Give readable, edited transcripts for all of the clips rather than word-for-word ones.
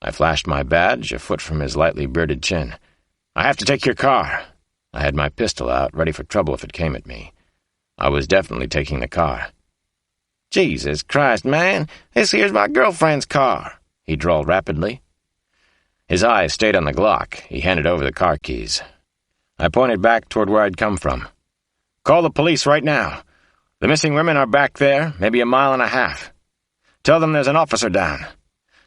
I flashed my badge, a foot from his lightly bearded chin. "I have to take your car." I had my pistol out, ready for trouble if it came at me. I was definitely taking the car. "Jesus Christ, man, this here's my girlfriend's car," he drawled rapidly. His eyes stayed on the Glock. He handed over the car keys. I pointed back toward where I'd come from. "Call the police right now. The missing women are back there, maybe a mile and a half. Tell them there's an officer down.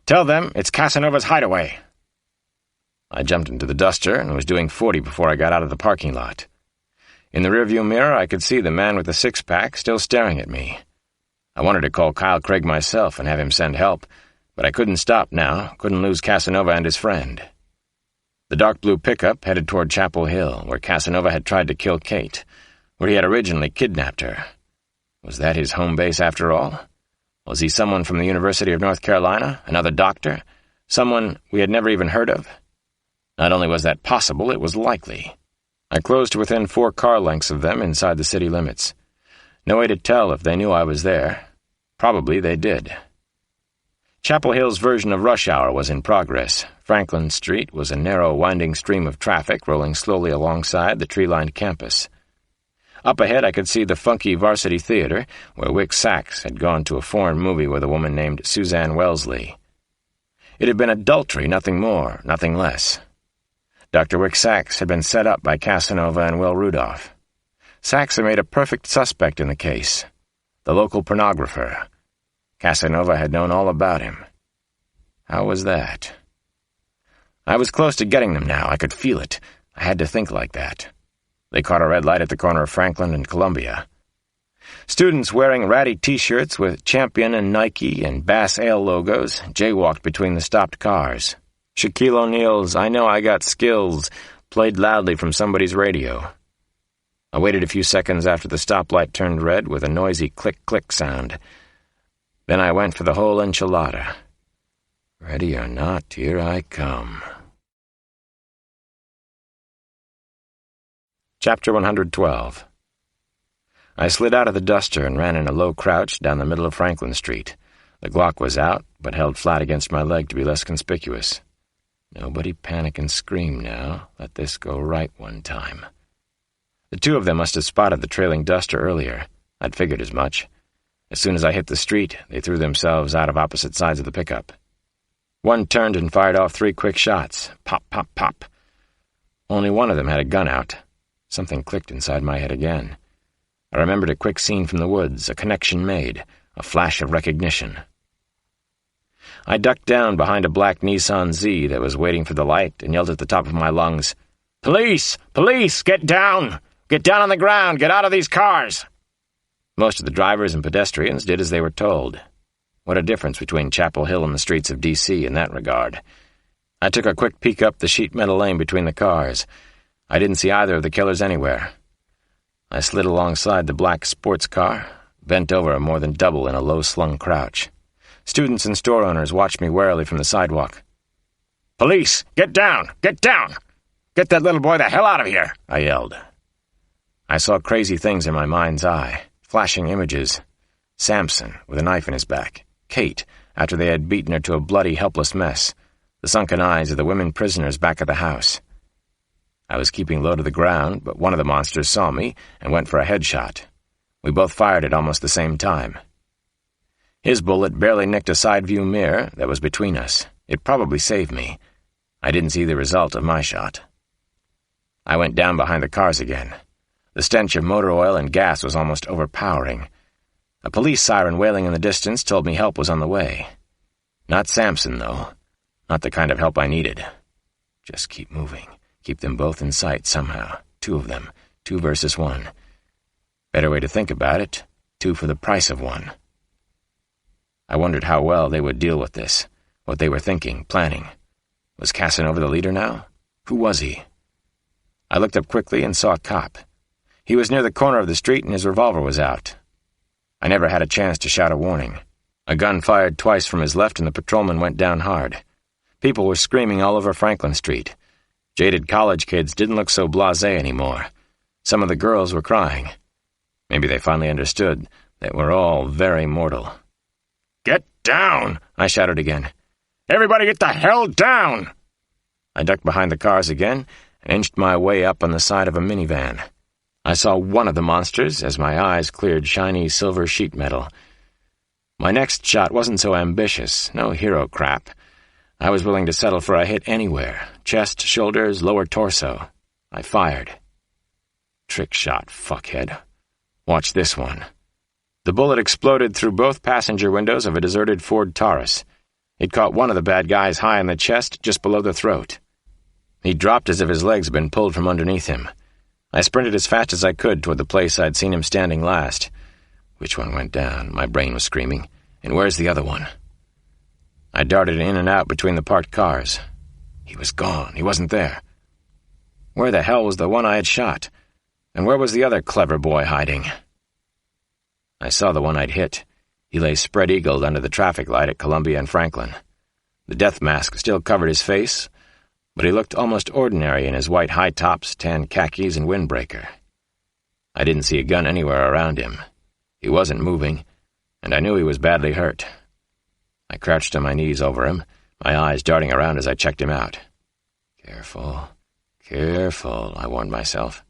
Tell them it's Casanova's hideaway." I jumped into the Duster and was doing 40 before I got out of the parking lot. In the rearview mirror, I could see the man with the six-pack still staring at me. I wanted to call Kyle Craig myself and have him send help, but I couldn't stop now, couldn't lose Casanova and his friend. The dark blue pickup headed toward Chapel Hill, where Casanova had tried to kill Kate, where he had originally kidnapped her. Was that his home base after all? Was he someone from the University of North Carolina, another doctor, someone we had never even heard of? Not only was that possible, it was likely. I closed to within 4 car lengths of them inside the city limits. No way to tell if they knew I was there. Probably they did. Chapel Hill's version of rush hour was in progress. Franklin Street was a narrow, winding stream of traffic rolling slowly alongside the tree-lined campus. Up ahead I could see the funky Varsity Theater, where Wick Sachs had gone to a foreign movie with a woman named Suzanne Wellesley. It had been adultery, nothing more, nothing less. Dr. Wick Sachs had been set up by Casanova and Will Rudolph. Sachs had made a perfect suspect in the case, the local pornographer. Casanova had known all about him. How was that? I was close to getting them now. I could feel it. I had to think like that. They caught a red light at the corner of Franklin and Columbia. Students wearing ratty T-shirts with Champion and Nike and Bass Ale logos jaywalked between the stopped cars. Shaquille O'Neal's "I Know I Got Skills" played loudly from somebody's radio. I waited a few seconds after the stoplight turned red with a noisy click-click sound. Then I went for the whole enchilada. Ready or not, here I come. Chapter 112. I slid out of the Duster and ran in a low crouch down the middle of Franklin Street. The Glock was out, but held flat against my leg to be less conspicuous. Nobody panic and scream now. Let this go right one time. The two of them must have spotted the trailing Duster earlier. I'd figured as much. As soon as I hit the street, they threw themselves out of opposite sides of the pickup. One turned and fired off 3 quick shots. Pop, pop, pop. Only one of them had a gun out. Something clicked inside my head again. I remembered a quick scene from the woods, a connection made, a flash of recognition. I ducked down behind a black Nissan Z that was waiting for the light and yelled at the top of my lungs, "Police! Police! Get down! Get down on the ground! Get out of these cars!" Most of the drivers and pedestrians did as they were told. What a difference between Chapel Hill and the streets of D.C. in that regard. I took a quick peek up the sheet metal lane between the cars. I didn't see either of the killers anywhere. I slid alongside the black sports car, bent over more than double in a low-slung crouch. Students and store owners watched me warily from the sidewalk. "Police! Get down! Get down! Get that little boy the hell out of here!" I yelled. I saw crazy things in my mind's eye, flashing images. Samson, with a knife in his back. Kate, after they had beaten her to a bloody, helpless mess. The sunken eyes of the women prisoners back at the house. I was keeping low to the ground, but one of the monsters saw me and went for a headshot. We both fired at almost the same time. His bullet barely nicked a side-view mirror that was between us. It probably saved me. I didn't see the result of my shot. I went down behind the cars again. The stench of motor oil and gas was almost overpowering. A police siren wailing in the distance told me help was on the way. Not Samson, though. Not the kind of help I needed. Just keep moving. Keep them both in sight somehow. 2 of them. 2 versus 1. Better way to think about it. 2 for the price of 1. I wondered how well they would deal with this, what they were thinking, planning. Was Casanova the leader now? Who was he? I looked up quickly and saw a cop. He was near the corner of the street and his revolver was out. I never had a chance to shout a warning. A gun fired twice from his left and the patrolman went down hard. People were screaming all over Franklin Street. Jaded college kids didn't look so blasé anymore. Some of the girls were crying. Maybe they finally understood that we're all very mortal. "Get down!" I shouted again. Everybody get the hell down! I ducked behind the cars again and inched my way up on the side of a minivan. I saw one of the monsters as my eyes cleared shiny silver sheet metal. My next shot wasn't so ambitious, no hero crap. I was willing to settle for a hit anywhere, chest, shoulders, lower torso. I fired. Trick shot, fuckhead. Watch this one. The bullet exploded through both passenger windows of a deserted Ford Taurus. It caught one of the bad guys high in the chest, just below the throat. He dropped as if his legs had been pulled from underneath him. I sprinted as fast as I could toward the place I'd seen him standing last. Which one went down? My brain was screaming. And where's the other one? I darted in and out between the parked cars. He was gone. He wasn't there. Where the hell was the one I had shot? And where was the other clever boy hiding? I saw the one I'd hit. He lay spread-eagled under the traffic light at Columbia and Franklin. The death mask still covered his face, but he looked almost ordinary in his white high tops, tan khakis, and windbreaker. I didn't see a gun anywhere around him. He wasn't moving, and I knew he was badly hurt. I crouched on my knees over him, my eyes darting around as I checked him out. Careful, careful, I warned myself.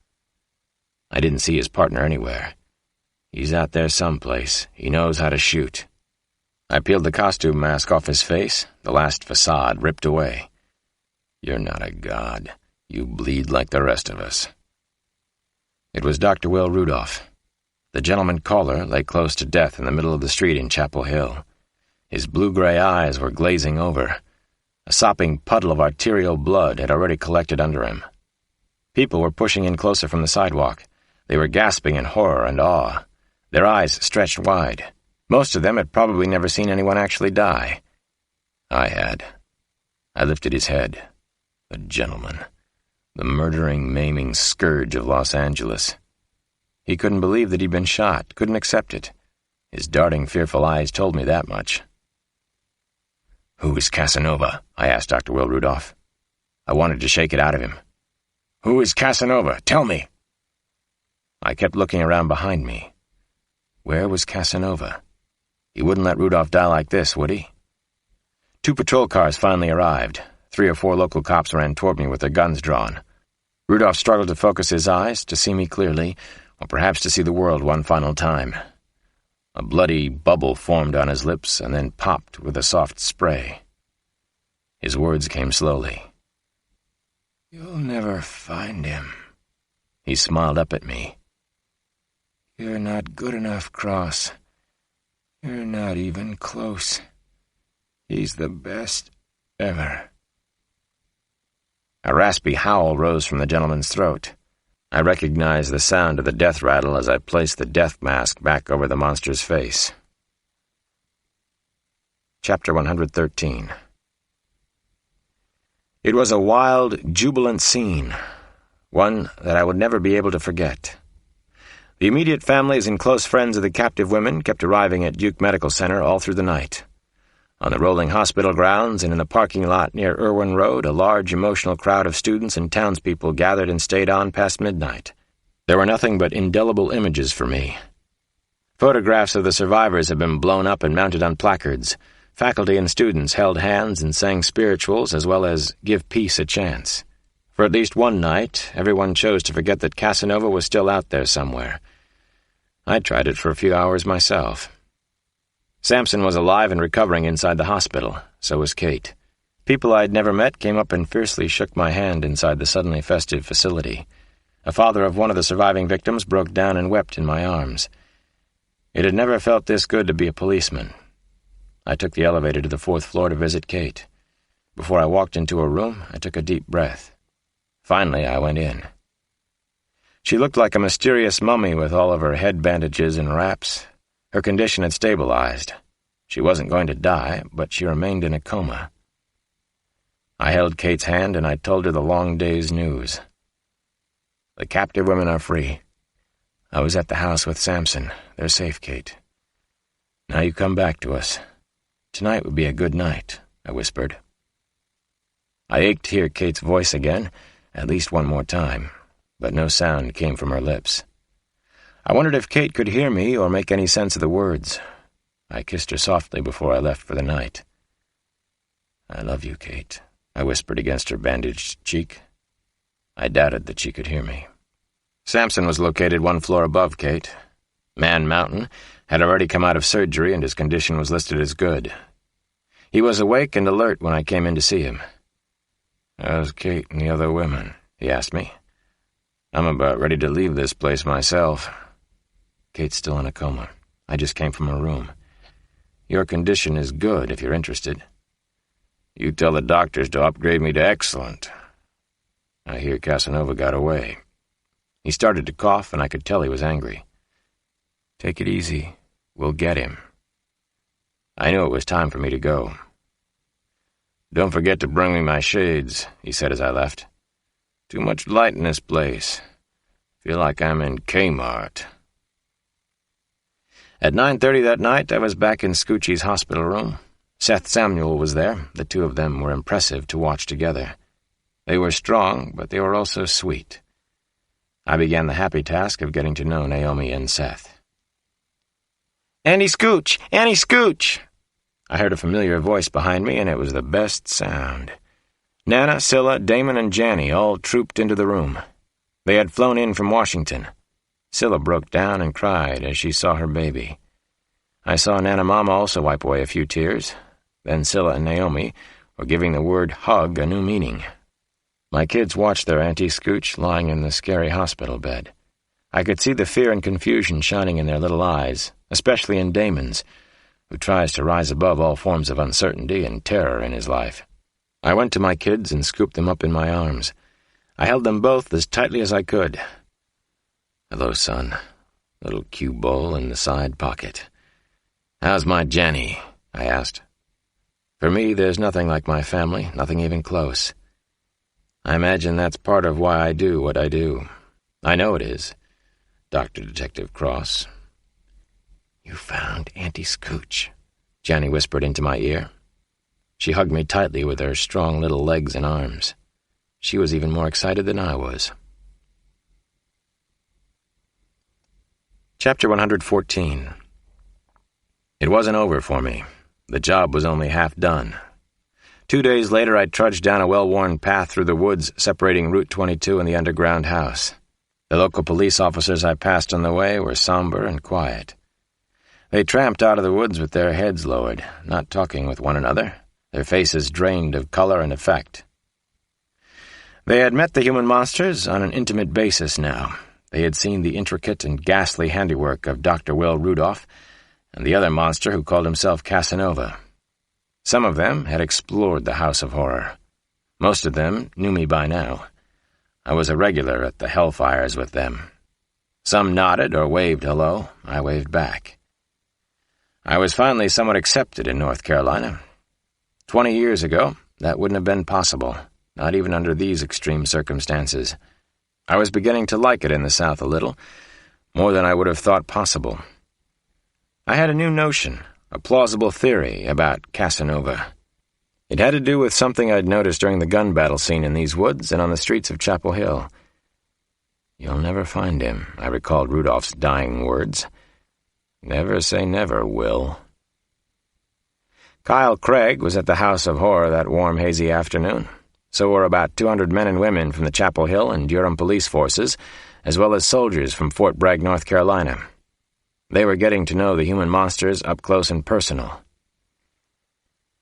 I didn't see his partner anywhere. He's out there someplace. He knows how to shoot. I peeled the costume mask off his face, the last facade ripped away. You're not a god. You bleed like the rest of us. It was Dr. Will Rudolph. The gentleman caller lay close to death in the middle of the street in Chapel Hill. His blue-gray eyes were glazing over. A sopping puddle of arterial blood had already collected under him. People were pushing in closer from the sidewalk. They were gasping in horror and awe. Their eyes stretched wide. Most of them had probably never seen anyone actually die. I had. I lifted his head. The gentleman. The murdering, maiming scourge of Los Angeles. He couldn't believe that he'd been shot, couldn't accept it. His darting, fearful eyes told me that much. "Who is Casanova?" I asked Dr. Will Rudolph. I wanted to shake it out of him. "Who is Casanova? Tell me!" I kept looking around behind me. Where was Casanova? He wouldn't let Rudolph die like this, would he? 2 patrol cars finally arrived. 3 or 4 local cops ran toward me with their guns drawn. Rudolph struggled to focus his eyes, to see me clearly, or perhaps to see the world one final time. A bloody bubble formed on his lips and then popped with a soft spray. His words came slowly. "You'll never find him." He smiled up at me. "You're not good enough, Cross. You're not even close. He's the best ever." A raspy howl rose from the gentleman's throat. I recognized the sound of the death rattle as I placed the death mask back over the monster's face. Chapter 113. It was a wild, jubilant scene, one that I would never be able to forget. The immediate families and close friends of the captive women kept arriving at Duke Medical Center all through the night. On the rolling hospital grounds and in the parking lot near Irwin Road, a large, emotional crowd of students and townspeople gathered and stayed on past midnight. There were nothing but indelible images for me. Photographs of the survivors had been blown up and mounted on placards. Faculty and students held hands and sang spirituals as well as "Give Peace a Chance." For at least one night, everyone chose to forget that Casanova was still out there somewhere. I tried it for a few hours myself. Sampson was alive and recovering inside the hospital. So was Kate. People I'd never met came up and fiercely shook my hand inside the suddenly festive facility. A father of one of the surviving victims broke down and wept in my arms. It had never felt this good to be a policeman. I took the elevator to the 4th floor to visit Kate. Before I walked into her room, I took a deep breath. Finally, I went in. She looked like a mysterious mummy with all of her head bandages and wraps. Her condition had stabilized. She wasn't going to die, but she remained in a coma. I held Kate's hand and I told her the long day's news. "The captive women are free. I was at the house with Sampson. They're safe, Kate. Now you come back to us. Tonight would be a good night," I whispered. I ached to hear Kate's voice again, at least one more time, but no sound came from her lips. I wondered if Kate could hear me or make any sense of the words. I kissed her softly before I left for the night. "I love you, Kate," I whispered against her bandaged cheek. I doubted that she could hear me. Sampson was located 1 floor above Kate. Man Mountain had already come out of surgery and his condition was listed as good. He was awake and alert when I came in to see him. "How's Kate and the other women?" he asked me. "I'm about ready to leave this place myself." "Kate's still in a coma. I just came from her room. Your condition is good if you're interested." "You tell the doctors to upgrade me to excellent. I hear Casanova got away." He started to cough, and I could tell he was angry. "Take it easy. We'll get him." I knew it was time for me to go. "Don't forget to bring me my shades," he said as I left. "Too much light in this place. Feel like I'm in Kmart." At 9:30 that night, I was back in Scoochie's hospital room. Seth Samuel was there. The two of them were impressive to watch together. They were strong, but they were also sweet. I began the happy task of getting to know Naomi and Seth. "Annie Scooch! Annie Scooch!" I heard a familiar voice behind me, and it was the best sound. Nana, Scylla, Damon, and Janny all trooped into the room. They had flown in from Washington. Scylla broke down and cried as she saw her baby. I saw Nana Mama also wipe away a few tears. Then Scylla and Naomi were giving the word hug a new meaning. My kids watched their Auntie Scooch lying in the scary hospital bed. I could see the fear and confusion shining in their little eyes, especially in Damon's, who tries to rise above all forms of uncertainty and terror in his life. I went to my kids and scooped them up in my arms. I held them both as tightly as I could. "Hello, son." Little cue bowl in the side pocket. "How's my Jenny?" I asked. For me, there's nothing like my family, nothing even close. I imagine that's part of why I do what I do. I know it is. Dr. Detective Cross. "You found Auntie Scooch," Jenny whispered into my ear. She hugged me tightly with her strong little legs and arms. She was even more excited than I was. Chapter 114. It wasn't over for me. The job was only half done. 2 days later, I trudged down a well-worn path through the woods separating Route 22 and the underground house. The local police officers I passed on the way were somber and quiet. They tramped out of the woods with their heads lowered, not talking with one another, their faces drained of color and effect. They had met the human monsters on an intimate basis now. They had seen the intricate and ghastly handiwork of Dr. Will Rudolph and the other monster who called himself Casanova. Some of them had explored the House of Horror. Most of them knew me by now. I was a regular at the hellfires with them. Some nodded or waved hello. I waved back. I was finally somewhat accepted in North Carolina. 20 years ago, that wouldn't have been possible, not even under these extreme circumstances. I was beginning to like it in the South a little, more than I would have thought possible. I had a new notion, a plausible theory about Casanova. It had to do with something I'd noticed during the gun battle scene in these woods and on the streets of Chapel Hill. "You'll never find him," I recalled Rudolph's dying words. "Never say never, Will." Kyle Craig was at the House of Horror that warm, hazy afternoon. So were about 200 men and women from the Chapel Hill and Durham police forces, as well as soldiers from Fort Bragg, North Carolina. They were getting to know the human monsters up close and personal.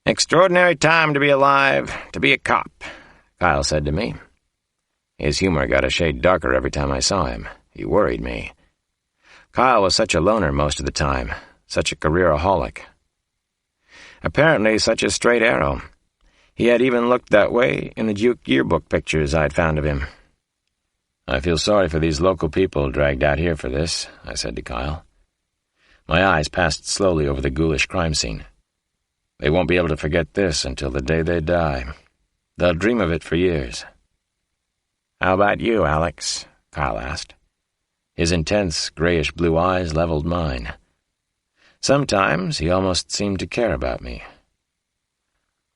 "Extraordinary time to be alive, to be a cop," Kyle said to me. His humor got a shade darker every time I saw him. He worried me. Kyle was such a loner most of the time, such a careeraholic. Apparently such a straight arrow. He had even looked that way in the Duke yearbook pictures I'd found of him. "I feel sorry for these local people dragged out here for this," I said to Kyle. My eyes passed slowly over the ghoulish crime scene. "They won't be able to forget this until the day they die. They'll dream of it for years." "How about you, Alex?" Kyle asked. His intense, grayish-blue eyes leveled mine. Sometimes he almost seemed to care about me.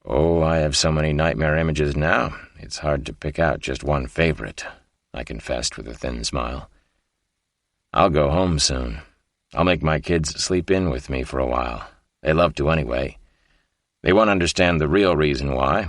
"Oh, I have so many nightmare images now, it's hard to pick out just one favorite," I confessed with a thin smile. "I'll go home soon. I'll make my kids sleep in with me for a while. They love to anyway. They won't understand the real reason why,